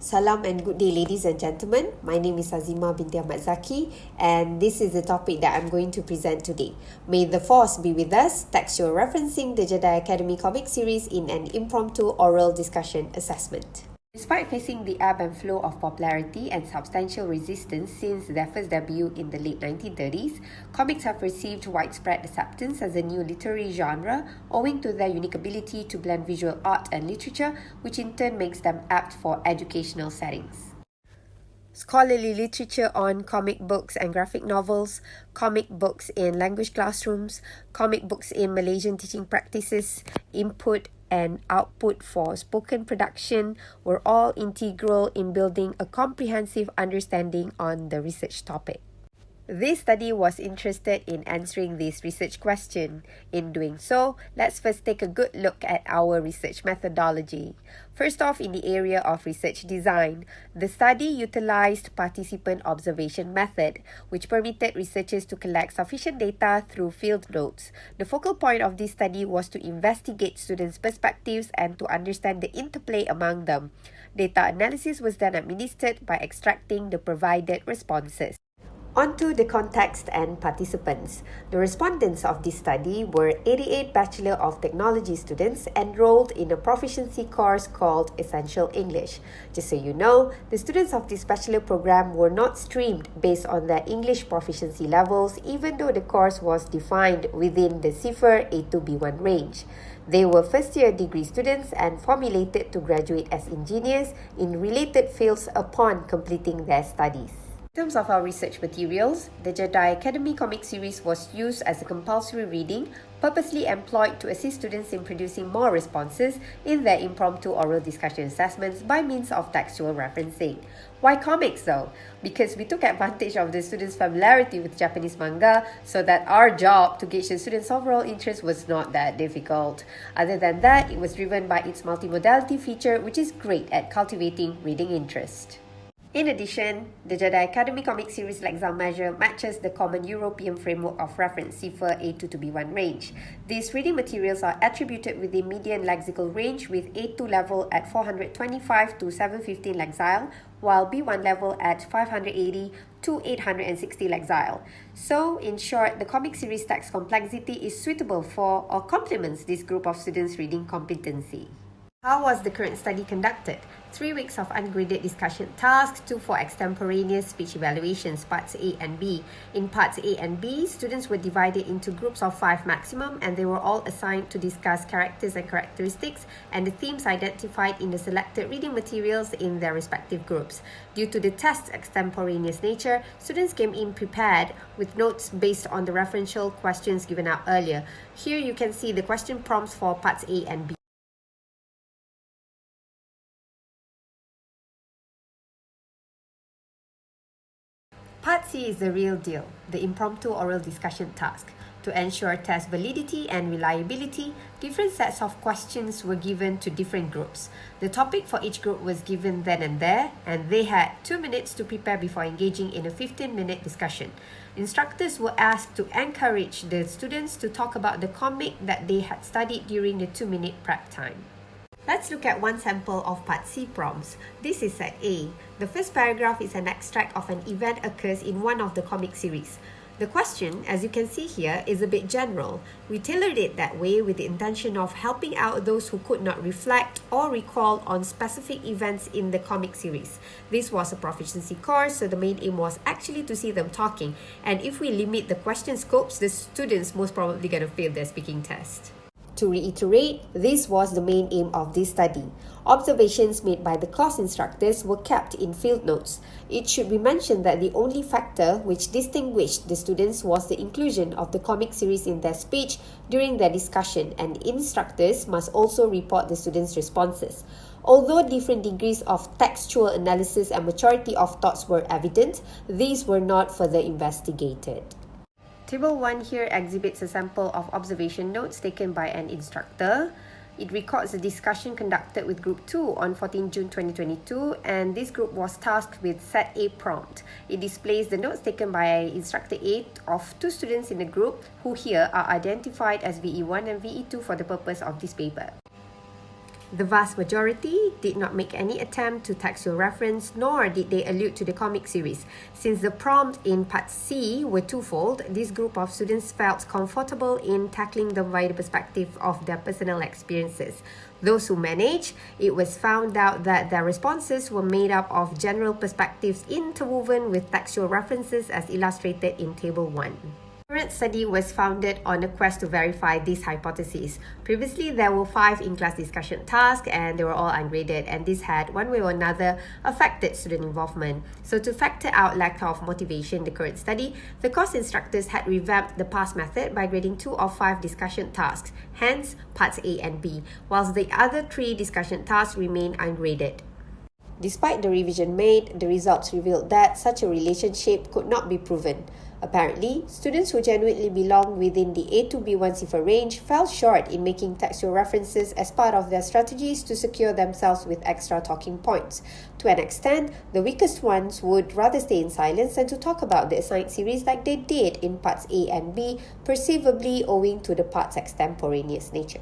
Salam and good day, ladies and gentlemen. My name is Azimah binti Ahmad Zaki, and this is the topic that I'm going to present today. May the Force be with us, textual referencing the Jedi Academy comic series in an impromptu oral discussion assessment. Despite facing the ebb and flow of popularity and substantial resistance since their first debut in the late 1930s, comics have received widespread acceptance as a new literary genre owing to their unique ability to blend visual art and literature, which in turn makes them apt for educational settings. Scholarly literature on comic books and graphic novels, comic books in language classrooms, comic books in Malaysian teaching practices, input and output for spoken production were all integral in building a comprehensive understanding on the research topic. This study was interested in answering this research question. In doing so, let's first take a good look at our research methodology. First off, in the area of research design, the study utilized participant observation method, which permitted researchers to collect sufficient data through field notes. The focal point of this study was to investigate students' perspectives and to understand the interplay among them. Data analysis was then administered by extracting the provided responses. On to the context and participants. The respondents of this study were 88 Bachelor of Technology students enrolled in a proficiency course called Essential English. Just so you know, the students of this bachelor program were not streamed based on their English proficiency levels, even though the course was defined within the CIFR A2B1 range. They were first-year degree students and formulated to graduate as engineers in related fields upon completing their studies. In terms of our research materials, the Jedi Academy comic series was used as a compulsory reading, purposely employed to assist students in producing more responses in their impromptu oral discussion assessments by means of textual referencing. Why comics though? Because we took advantage of the students' familiarity with Japanese manga so that our job to gauge the students' overall interest was not that difficult. Other than that, it was driven by its multimodality feature, which is great at cultivating reading interest. In addition, the Jedi Academy comic series lexile measure matches the common European framework of reference CIFR A2 to B1 range. These reading materials are attributed with the median lexical range with A2 level at 425 to 715 lexile, while B1 level at 580 to 860 lexile. So, in short, the comic series text complexity is suitable for or complements this group of students' reading competency. How was the current study conducted? 3 weeks of ungraded discussion tasks, 2 for extemporaneous speech evaluations, parts A and B. In parts A and B, students were divided into groups of 5 maximum and they were all assigned to discuss characters and characteristics and the themes identified in the selected reading materials in their respective groups. Due to the test's extemporaneous nature, students came in prepared with notes based on the referential questions given out earlier. Here you can see the question prompts for parts A and B. Part C is the real deal, the impromptu oral discussion task. To ensure test validity and reliability, different sets of questions were given to different groups. The topic for each group was given then and there, and they had 2 minutes to prepare before engaging in a 15-minute discussion. Instructors were asked to encourage the students to talk about the comic that they had studied during the 2-minute prep time. Let's look at one sample of Part C prompts. This is set A. The first paragraph is an extract of an event occurs in one of the comic series. The question, as you can see here, is a bit general. We tailored it that way with the intention of helping out those who could not reflect or recall on specific events in the comic series. This was a proficiency course, so the main aim was actually to see them talking. And if we limit the question scopes, the students most probably going to fail their speaking test. To reiterate, this was the main aim of this study. Observations made by the class instructors were kept in field notes. It should be mentioned that the only factor which distinguished the students was the inclusion of the comic series in their speech during their discussion, and instructors must also report the students' responses. Although different degrees of textual analysis and maturity of thoughts were evident, these were not further investigated. Table 1 here exhibits a sample of observation notes taken by an instructor. It records a discussion conducted with Group 2 on 14 June 2022, and this group was tasked with Set A prompt. It displays the notes taken by Instructor A of 2 students in the group, who here are identified as VE1 and VE2 for the purpose of this paper. The vast majority did not make any attempt to textual reference, nor did they allude to the comic series. Since the prompt in Part C were twofold, this group of students felt comfortable in tackling them via the perspective of their personal experiences. Those who managed, it was found out that their responses were made up of general perspectives interwoven with textual references as illustrated in Table 1. The current study was founded on a quest to verify this hypothesis. Previously, there were 5 in-class discussion tasks and they were all ungraded, and this had, one way or another, affected student involvement. So to factor out lack of motivation in the current study, the course instructors had revamped the PASS method by grading 2 of 5 discussion tasks, hence Parts A and B, whilst the other 3 discussion tasks remain ungraded. Despite the revision made, the results revealed that such a relationship could not be proven. Apparently, students who genuinely belong within the A to B1 cipher range fell short in making textual references as part of their strategies to secure themselves with extra talking points. To an extent, the weakest ones would rather stay in silence than to talk about the assigned series like they did in Parts A and B, perceivably owing to the parts' extemporaneous nature.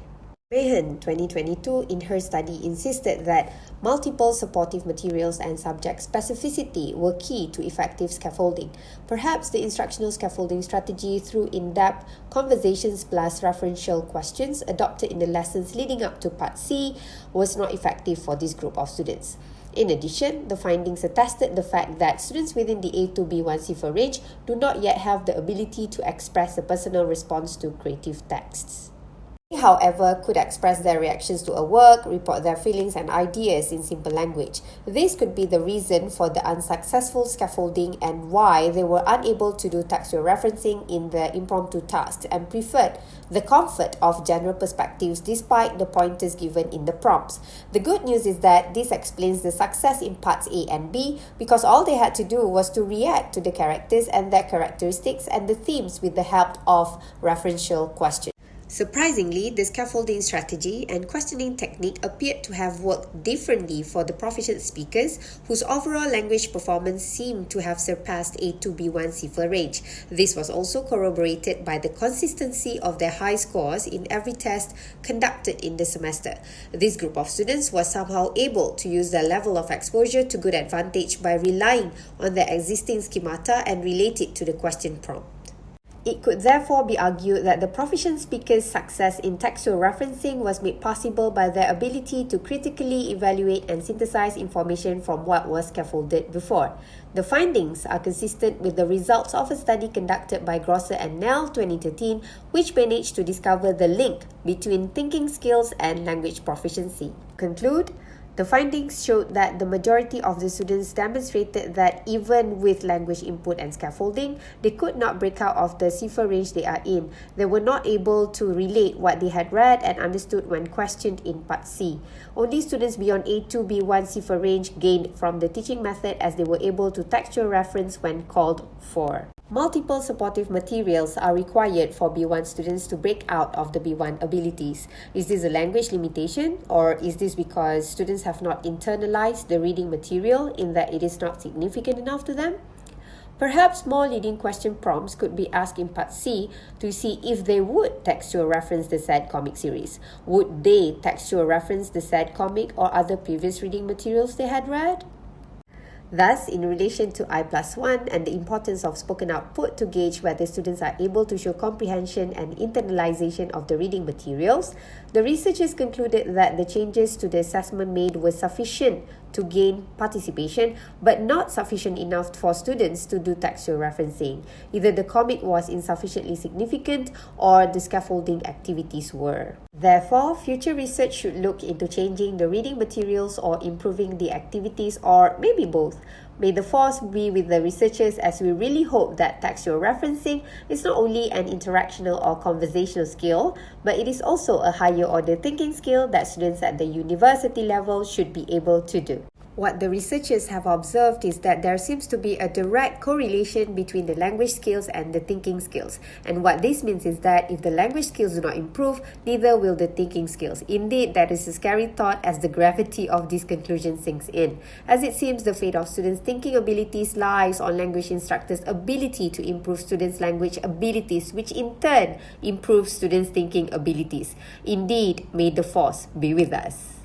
Mahan, 2022, in her study insisted that multiple supportive materials and subject specificity were key to effective scaffolding. Perhaps the instructional scaffolding strategy through in-depth conversations plus referential questions adopted in the lessons leading up to Part C was not effective for this group of students. In addition, the findings attested the fact that students within the A to B1 cipher range do not yet have the ability to express a personal response to creative texts. They, however, could express their reactions to a work, report their feelings and ideas in simple language. This could be the reason for the unsuccessful scaffolding and why they were unable to do textual referencing in the impromptu tasks and preferred the comfort of general perspectives despite the pointers given in the prompts. The good news is that this explains the success in Parts A and B because all they had to do was to react to the characters and their characteristics and the themes with the help of referential questions. Surprisingly, the scaffolding strategy and questioning technique appeared to have worked differently for the proficient speakers whose overall language performance seemed to have surpassed A to B1 cipher range. This was also corroborated by the consistency of their high scores in every test conducted in the semester. This group of students was somehow able to use their level of exposure to good advantage by relying on their existing schemata and relate it to the question prompt. It could therefore be argued that the proficient speaker's success in textual referencing was made possible by their ability to critically evaluate and synthesize information from what was scaffolded before. The findings are consistent with the results of a study conducted by Grosser and Nell 2013, which managed to discover the link between thinking skills and language proficiency. Conclude, the findings showed that the majority of the students demonstrated that even with language input and scaffolding, they could not break out of the cipher range they are in. They were not able to relate what they had read and understood when questioned in Part C. Only students beyond A2, B1 cipher range gained from the teaching method as they were able to textual reference when called for. Multiple supportive materials are required for B1 students to break out of the B1 abilities. Is this a language limitation, or is this because students have not internalized the reading material in that it is not significant enough to them? Perhaps more leading question prompts could be asked in Part C to see if they would textual reference the said comic series. Would they textual reference the said comic or other previous reading materials they had read? Thus, in relation to I+1 and the importance of spoken output to gauge whether students are able to show comprehension and internalization of the reading materials, the researchers concluded that the changes to the assessment made were sufficient to gain participation, but not sufficient enough for students to do textual referencing. Either the comic was insufficiently significant or the scaffolding activities were. Therefore, future research should look into changing the reading materials or improving the activities, or maybe both. May the force be with the researchers, as we really hope that textual referencing is not only an interactional or conversational skill, but it is also a higher order thinking skill that students at the university level should be able to do. What the researchers have observed is that there seems to be a direct correlation between the language skills and the thinking skills. And what this means is that if the language skills do not improve, neither will the thinking skills. Indeed, that is a scary thought as the gravity of this conclusion sinks in. As it seems, the fate of students' thinking abilities lies on language instructors' ability to improve students' language abilities, which in turn improves students' thinking abilities. Indeed, may the force be with us.